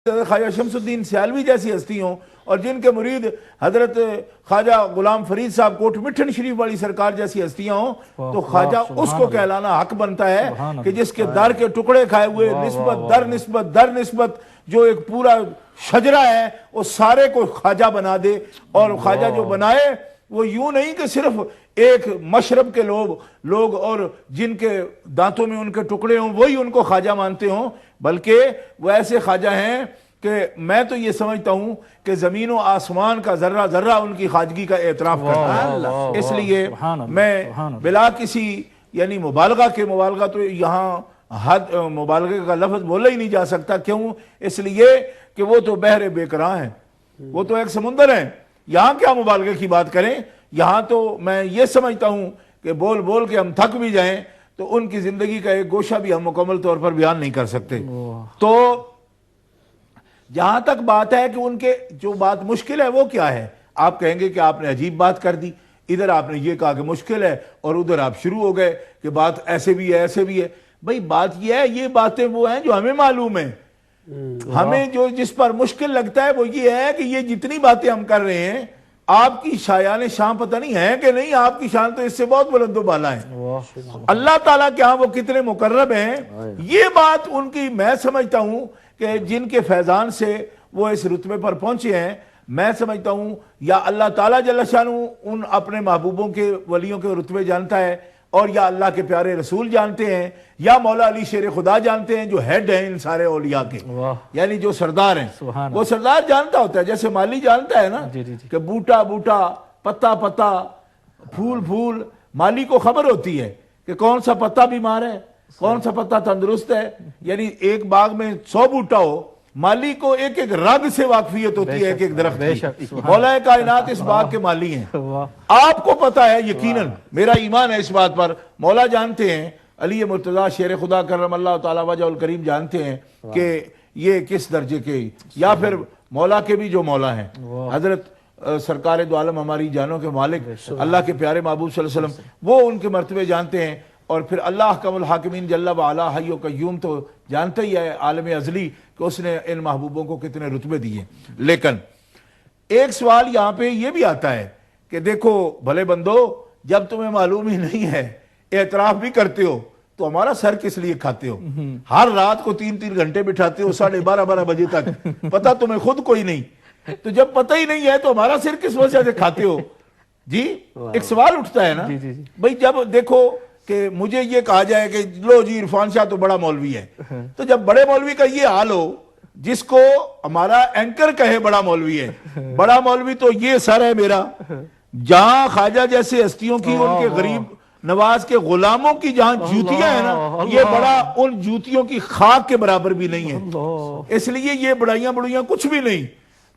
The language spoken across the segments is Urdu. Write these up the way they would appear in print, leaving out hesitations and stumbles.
خواجہ شمس الدین سیالوی جیسی ہستی ہوں اور جن کے مرید حضرت خواجہ غلام فرید صاحب کوٹ مٹھن شریف والی سرکار جیسی ہستیاں ہوں تو خواجہ اس کو کہلانا حق بنتا ہے کہ جس کے در کے ٹکڑے کھائے ہوئے نسبت در نسبت جو ایک پورا شجرہ ہے وہ سارے کو خواجہ بنا دے. اور خواجہ جو بنائے وہ یوں نہیں کہ صرف ایک مشرب کے لوگ اور جن کے دانتوں میں ان کے ٹکڑے ہوں وہی ان کو خواجہ مانتے ہوں، بلکہ وہ ایسے خواجہ ہیں کہ میں تو یہ سمجھتا ہوں کہ زمین و آسمان کا ذرہ ذرہ ان کی خواجگی کا اعتراف کرتا ہے. اس لیے میں بلا کسی یعنی مبالغہ تو یہاں حد مبالغے کا لفظ بولا ہی نہیں جا سکتا. کیوں؟ اس لیے کہ وہ تو بحر بے کراں ہیں، وہ تو ایک سمندر ہیں. یہاں کیا مبالغے کی بات کریں؟ یہاں تو میں یہ سمجھتا ہوں کہ بول کے ہم تھک بھی جائیں تو ان کی زندگی کا ایک گوشہ بھی ہم مکمل طور پر بیان نہیں کر سکتے. تو جہاں تک بات ہے کہ ان کے جو بات مشکل ہے وہ کیا ہے، آپ کہیں گے کہ آپ نے عجیب بات کر دی، ادھر آپ نے یہ کہا کہ مشکل ہے اور ادھر آپ شروع ہو گئے کہ بات ایسے بھی ہے ایسے بھی ہے. بھئی بات یہ ہے، یہ باتیں وہ ہیں جو ہمیں معلوم ہیں. ہمیں جو جس پر مشکل لگتا ہے وہ یہ ہے کہ یہ جتنی باتیں ہم کر رہے ہیں آپ کی شایان شان پتہ نہیں ہے کہ نہیں، آپ کی شان تو اس سے بہت بلند و بالا ہے. اللہ تعالیٰ کے ہاں وہ کتنے مقرب ہیں، یہ بات ان کی میں سمجھتا ہوں کہ جن کے فیضان سے وہ اس رتبے پر پہنچے ہیں، میں سمجھتا ہوں یا اللہ تعالیٰ جل شانہ ان اپنے محبوبوں کے ولیوں کے رتبے جانتا ہے اور یا اللہ کے پیارے رسول جانتے ہیں یا مولا علی شیر خدا جانتے ہیں جو ہیڈ ہیں ان سارے اولیاء کے، یعنی جو سردار ہیں. وہ سردار جانتا ہوتا ہے، جیسے مالی جانتا ہے نا کہ بوٹا پتا پھول مالی کو خبر ہوتی ہے کہ کون سا پتا بیمار ہے کون سا پتا تندرست ہے. یعنی ایک باغ میں 100 بوٹا ہو، مالی کو ایک ایک رگ سے واقفیت ہوتی ہے ایک ایک درخت کی. مولا کائنات اس باغ کے مالی ہیں، آپ کو پتا ہے یقیناً، میرا ایمان ہے اس بات پر. مولا جانتے ہیں، علی مرتضیٰ شیر خدا کرم اللہ تعالیٰ وجہ الکریم جانتے ہیں کہ یہ کس درجے کے، یا پھر مولا کے بھی جو مولا ہیں حضرت سرکار دو عالم ہماری جانوں کے مالک اللہ کے پیارے محبوب صلی اللہ علیہ وسلم، وہ ان کے مرتبے جانتے ہیں. اور پھر اللہ احکم الحاکمین جل وعلا حی و قیوم تو جانتے ہی ہے عالم ازلی کہ اس نے ان محبوبوں کو کتنے رتبے دیے. لیکن ایک سوال یہاں پہ یہ بھی آتا ہے کہ دیکھو بھلے بندو، جب تمہیں معلوم ہی نہیں ہے اعتراف بھی کرتے ہو تو ہمارا سر کس لیے کھاتے ہو؟ ہر رات کو 3 گھنٹے بٹھاتے ہو 12:30 بجے تک، پتہ تمہیں خود کوئی نہیں، تو جب پتہ ہی نہیں ہے تو ہمارا سر کس وجہ سے کھاتے ہو؟ جی ایک سوال اٹھتا ہے نا بھئی. جب دیکھو کہ مجھے یہ کہا جائے کہ لو جی عرفان شاہ تو بڑا مولوی ہے، تو جب بڑے مولوی کا یہ حال ہو، جس کو ہمارا اینکر کہے بڑا مولوی ہے، بڑا مولوی تو یہ سر ہے میرا، جہاں خواجہ جیسے ہستیوں کی ان کے غریب نواز کے غلاموں کی جہاں جوتیاں ہیں نا، یہ بڑا ان جوتیوں کی خاک کے برابر بھی نہیں ہے. اس لیے یہ بڑائیاں کچھ بھی نہیں.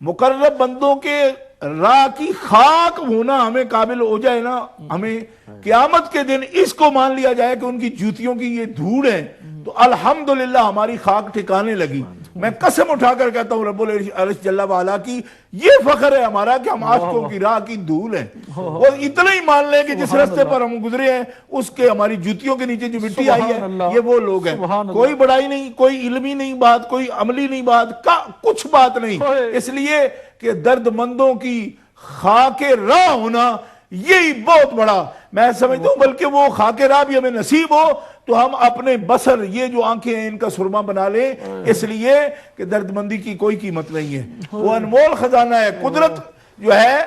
مقرب بندوں کے راہ کی خاک ہونا ہمیں قابل ہو جائے نا، ہمیں قیامت کے دن اس کو مان لیا جائے کہ ان کی جوتیوں کی یہ دھوڑ ہے تو الحمدللہ ہماری خاک ٹھکانے لگی. میں قسم اٹھا کر کہتا ہوں رب العرش جل وعلا کی یہ فخر ہے ہمارا کہ ہم عاشقوں کی راہ کی دھول ہیں. وہ اتنا ہی مان لیں کہ جس راستے پر ہم گزرے ہیں اس کے ہماری جوتیوں کے نیچے جو مٹی آئی ہے یہ وہ لوگ ہیں. کوئی بڑائی نہیں، کوئی علمی نہیں بات، کوئی عملی نہیں بات، کچھ بات نہیں. اس لیے کہ درد مندوں کی خاک راہ ہونا یہی بہت بڑا میں سمجھتا ہوں. بلکہ وہ خاک راہ بھی ہمیں نصیب ہو تو ہم اپنے بصر یہ جو آنکھیں ہیں ان کا سرما بنا لیں، اس لیے کہ درد مندی کی کوئی قیمت نہیں ہے. وہ انمول خزانہ ہے. قدرت جو ہے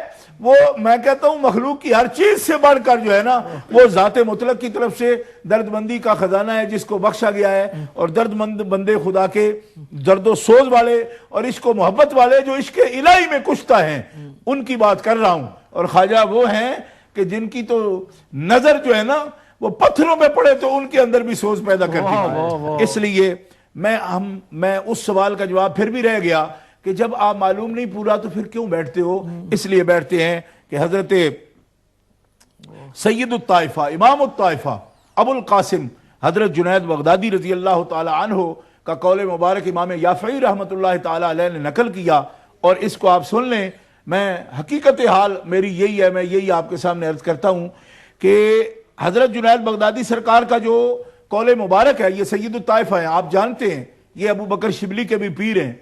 وہ میں کہتا ہوں مخلوق کی ہر چیز سے بڑھ کر جو ہے نا وہ ذات مطلق کی طرف سے درد مندی کا خزانہ ہے جس کو بخشا گیا ہے. اور درد مند بندے خدا کے درد و سوز والے اور عشق و محبت والے جو عشق الہی میں کشتا ہیں ان کی بات کر رہا ہوں. اور خواجہ وہ ہیں کہ جن کی تو نظر جو ہے نا وہ پتھروں پہ پڑے تو ان کے اندر بھی سوز پیدا کرتی ہے. اس لیے میں اس سوال کا جواب پھر بھی رہ گیا کہ جب آپ معلوم نہیں پورا تو پھر کیوں بیٹھتے ہو؟ اس لیے بیٹھتے ہیں کہ حضرت سید الطائفہ امام الطائفہ ابو القاسم حضرت جنید بغدادی رضی اللہ تعالی عنہ کا قول مبارک امام یافعی رحمۃ اللہ تعالی علیہ نے نقل کیا، اور اس کو آپ سن لیں. میں حقیقت حال میری یہی ہے، میں یہی آپ کے سامنے عرض کرتا ہوں کہ حضرت جنید بغدادی سرکار کا جو قول مبارک ہے، یہ سید الطائفہ ہیں، آپ جانتے ہیں یہ ابو بکر شبلی کے بھی پیر ہیں.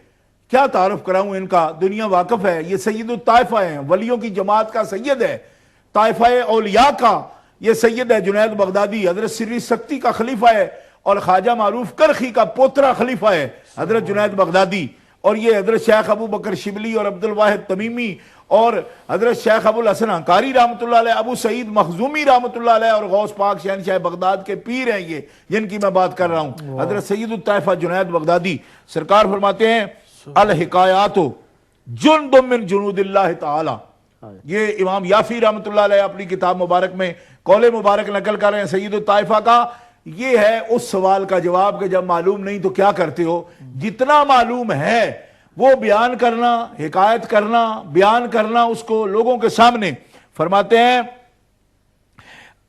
کیا تعارف کراؤں ان کا، دنیا واقف ہے، یہ سید الطائفہ ہیں، ولیوں کی جماعت کا سید ہے، طائفہ اولیاء کا یہ سید ہے جنید بغدادی، حضرت سری سکتی کا خلیفہ ہے، اور خواجہ معروف کرخی کا پوترا خلیفہ ہے حضرت جنید بغدادی، اور یہ حضرت شیخ ابو بکر شبلی اور عبد الواحد تمیمی اور حضرت شیخ ابو الحسن انکاری رحمۃ اللہ علیہ، ابو سعید مخزومی رحمۃ اللہ علیہ، اور غوث پاک شہنشاہ بغداد کے پیر ہیں یہ جن کی میں بات کر رہا ہوں، حضرت سید الطائفہ جنید بغدادی۔ سرکار فرماتے ہیں الحکایات جند من جنود اللہ تعالی، یہ امام یافی رحمۃ اللہ علیہ اپنی کتاب مبارک میں قول مبارک نقل کر رہے ہیں سید الطائفہ کا۔ یہ ہے اس سوال کا جواب کہ جب معلوم نہیں تو کیا کرتے ہو، جتنا معلوم ہے وہ بیان کرنا، حکایت کرنا، بیان کرنا اس کو لوگوں کے سامنے۔ فرماتے ہیں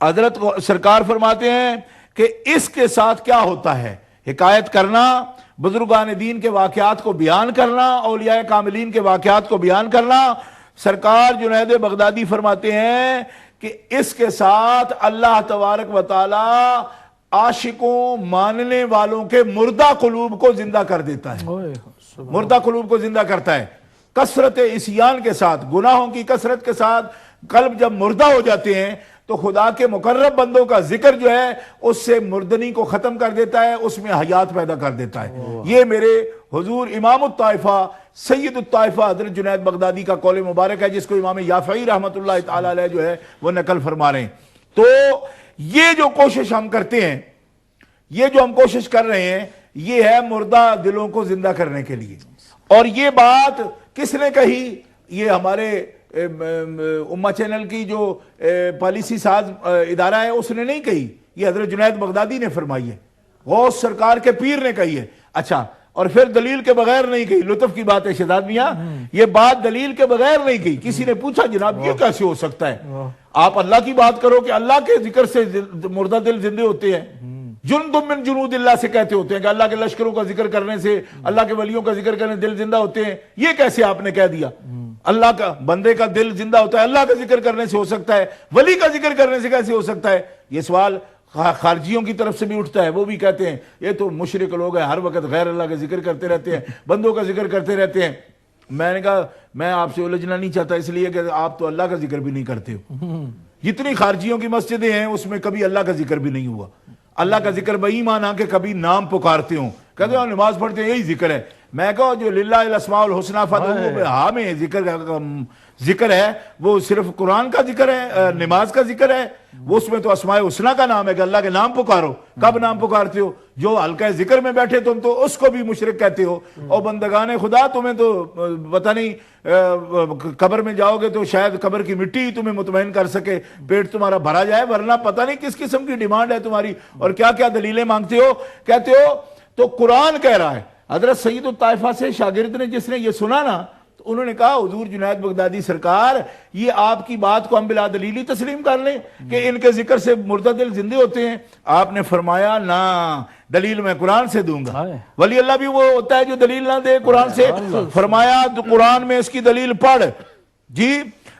حضرت سرکار فرماتے ہیں کہ اس کے ساتھ کیا ہوتا ہے، حکایت کرنا، بزرگان دین کے واقعات کو بیان کرنا، اولیاء کاملین کے واقعات کو بیان کرنا۔ سرکار جنید بغدادی فرماتے ہیں کہ اس کے ساتھ اللہ تبارک و تعالی عاشقوں ماننے والوں کے مردہ قلوب کو زندہ کر دیتا ہے، مردہ قلوب کو زندہ کرتا ہے۔ کثرت عصیان کے ساتھ، گناہوں کی کثرت کے ساتھ قلب جب مردہ ہو جاتے ہیں تو خدا کے مقرب بندوں کا ذکر جو ہے اس سے مردنی کو ختم کر دیتا ہے، اس میں حیات پیدا کر دیتا ہے۔ یہ میرے حضور امام الطائفہ سید الطائفہ حضرت جنید بغدادی کا قول مبارک ہے، جس کو امام یافعی رحمۃ اللہ تعالی علیہ جو ہے وہ نقل فرما رہے ہیں۔ تو یہ جو کوشش ہم کرتے ہیں، یہ جو ہم کوشش کر رہے ہیں، یہ ہے مردہ دلوں کو زندہ کرنے کے لیے۔ اور یہ بات کس نے کہی؟ یہ ہمارے امہ چینل کی جو پالیسی ساز ادارہ ہے اس نے نہیں کہی، یہ حضرت جنید بغدادی نے فرمائی ہے، غوث سرکار کے پیر نے کہی ہے۔ اچھا، اور پھر دلیل کے بغیر نہیں کہی۔ لطف کی بات ہے شہزاد میاں، یہ بات دلیل کے بغیر نہیں کہی۔ کسی نے پوچھا جناب یہ کیسے ہو سکتا ہے؟ آپ اللہ کی بات کرو کہ اللہ کے ذکر سے مردہ دل زندے ہوتے ہیں، جند من جنود اللہ سے کہتے ہوتے ہیں کہ اللہ کے لشکروں کا ذکر کرنے سے، اللہ کے ولیوں کا ذکر کرنے سے دل زندہ ہوتے ہیں، یہ کیسے آپ نے کہہ دیا؟ اللہ کا بندے کا دل زندہ ہوتا ہے، اللہ کا ذکر کرنے سے ہو سکتا ہے، ولی کا ذکر کرنے سے کیسے ہو سکتا ہے؟ یہ سوال خارجیوں کی طرف سے بھی اٹھتا ہے، وہ بھی کہتے ہیں یہ تو مشرک لوگ ہیں، ہر وقت غیر اللہ کا ذکر کرتے رہتے ہیں، بندوں کا ذکر کرتے رہتے ہیں۔ میں نے کہا میں آپ سے الجھنا نہیں چاہتا، اس لیے کہ آپ تو اللہ کا ذکر بھی نہیں کرتے ہو۔ جتنی خارجیوں کی مسجدیں ہیں اس میں کبھی اللہ کا ذکر بھی نہیں ہوا۔ اللہ کا ذکر بئی مانا کہ کبھی نام پکارتے ہوں، کہتے ہیں نماز پڑھتے ہیں یہی ذکر ہے۔ میں کہا جو للہ الاسماء الحسنی فادعوہ ہاں میں ذکر ہے، وہ صرف قرآن کا ذکر ہے، نماز کا ذکر ہے، وہ اس میں تو اسماء الحسنی کا نام ہے کہ اللہ کے نام پکارو۔ کب نام پکارتے ہو؟ جو حلقہ ذکر میں بیٹھے تم تو اس کو بھی مشرک کہتے ہو، اور بندگان خدا تمہیں تو پتہ نہیں، قبر میں جاؤ گے تو شاید قبر کی مٹی ہی تمہیں مطمئن کر سکے، پیٹ تمہارا بھرا جائے، ورنہ پتہ نہیں کس قسم کی ڈیمانڈ ہے تمہاری اور کیا کیا دلیلیں مانگتے ہو، کہتے ہو۔ تو قرآن کہہ رہا ہے۔ حضرت سید الطائفہ سے شاگرد نے جس نے یہ سنا نا، تو انہوں نے کہا حضور جنید بغدادی سرکار یہ آپ کی بات کو ہم بلا دلیلی تسلیم کر لیں کہ ان کے ذکر سے مردہ دل زندے ہوتے ہیں؟ آپ نے فرمایا نا، دلیل میں قرآن سے دوں گا۔ ولی اللہ بھی وہ ہوتا ہے جو دلیل نہ دے قرآن سے۔ فرمایا تو قرآن میں اس کی دلیل پڑھ جی۔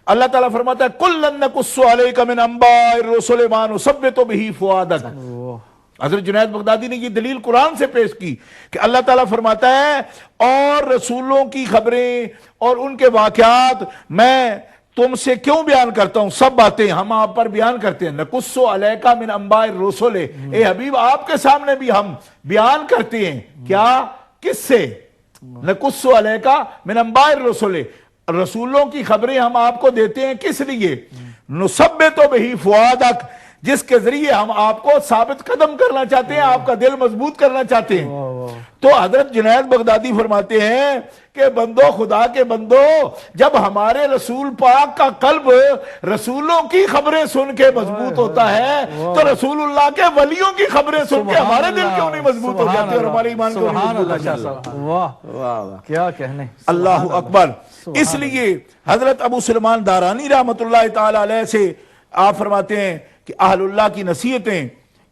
اللہ تعالیٰ فرماتا ہے کُلًّا نَقُصُّ عَلَيْكَ مِنْ أَنبَاءِ الرُّسُلِ مَا نُثَبِّتُ بِهِ فُؤَادَكَ۔ حضرت جنید بغدادی نے یہ دلیل قرآن سے پیش کی کہ اللہ تعالیٰ فرماتا ہے اور رسولوں کی خبریں اور ان کے واقعات میں تم سے کیوں بیان کرتا ہوں، سب باتیں ہم آپ پر بیان کرتے ہیں۔ نَقُصُّ عَلَيْكَ مِنْ أَنبَاءِ الرُّسُلِ، اے حبیب آپ کے سامنے بھی ہم بیان کرتے ہیں۔ کیا؟ کس سے؟ نَقُصُّ عَلَيْكَ مِنْ أَنبَاءِ الرُّسُلِ، رسولوں کی خبریں ہم آپ کو دیتے ہیں، کس لیے؟ نُثَبِّتُ بِهِ فُؤَادَكَ، جس کے ذریعے ہم آپ کو ثابت قدم کرنا چاہتے ہیں، آپ کا دل مضبوط کرنا چاہتے ہیں۔ تو حضرت جنید بغدادی فرماتے ہیں کہ بندو، خدا کے بندو، جب ہمارے رسول پاک کا قلب رسولوں کی خبریں سن کے مضبوط ہوتا ہے تو رسول اللہ کے ولیوں کی خبریں سن کے ہمارے دل کیوں نہیں مضبوط ہو جاتے اور ہمارے ایمان کیوں نہیں مضبوط ہو جاتے؟ واہ کیا کہنے، اللہ اکبر۔ اس لیے حضرت ابو سلمان دارانی رحمۃ اللہ تعالی علیہ سے آپ فرماتے ہیں کہ اہل اللہ کی نصیحتیں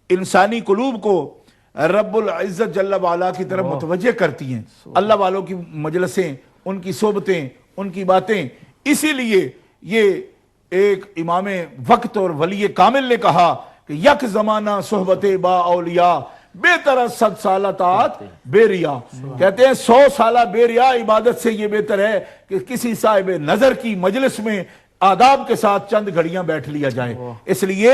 انسانی قلوب کو رب العزت جل وعلا کی طرف متوجہ کرتی ہیں۔ اللہ والوں کی مجلسیں، ان کی صحبتیں، ان کی باتیں۔ اسی لیے یہ ایک امام وقت اور ولی کامل نے کہا کہ یک زمانہ صحبت با اولیاء بہتر ہے 100 سالہ طاعت بے ریا. کہتے ہیں 100 سالہ بے ریا عبادت سے یہ بہتر ہے کہ کسی صاحب نظر کی مجلس میں آداب کے ساتھ چند گھڑیاں بیٹھ لیا جائے. اس لیے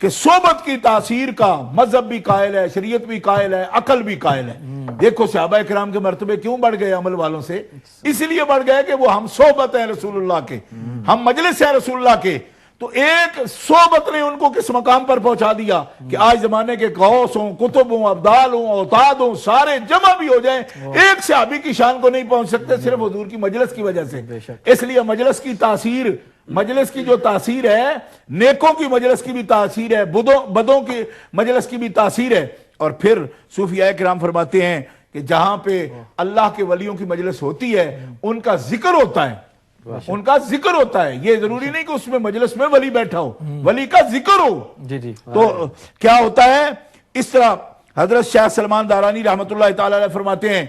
کہ صحبت کی تاثیر کا مذہب بھی قائل ہے، شریعت بھی قائل ہے، عقل بھی قائل ہے. دیکھو صحابہ کرام کے مرتبے کیوں بڑھ گئے عمل والوں سے؟ اس لیے بڑھ گئے کہ وہ ہم صحبت ہیں رسول اللہ کے، ہم مجلس ہیں رسول اللہ کے. تو ایک صحبت نے ان کو کس مقام پر پہنچا دیا کہ آج زمانے کے غوث ہوں، کتب ہوں، ابدال ہوں، اوتاد ہوں، سارے جمع بھی ہو جائیں، ایک صحابی کی شان کو نہیں پہنچ سکتے صرف حضور کی مجلس کی وجہ سے. اس لیے مجلس کی تاثیر، مجلس کی جو تاثیر ہے، نیکوں کی مجلس کی بھی تاثیر ہے، بدوں کی مجلس کی بھی تاثیر ہے. اور پھر صوفیاء کرام فرماتے ہیں کہ جہاں پہ اللہ کے ولیوں کی مجلس ہوتی ہے ان کا ذکر ہوتا ہے، ان کا ذکر ہوتا ہے. یہ ضروری نہیں کہ اس میں مجلس میں ولی بیٹھا ہو، ولی کا ذکر ہو. جی تو کیا ہوتا ہے؟ اس طرح حضرت شیخ سلمان دارانی رحمت اللہ تعالی علیہ فرماتے ہیں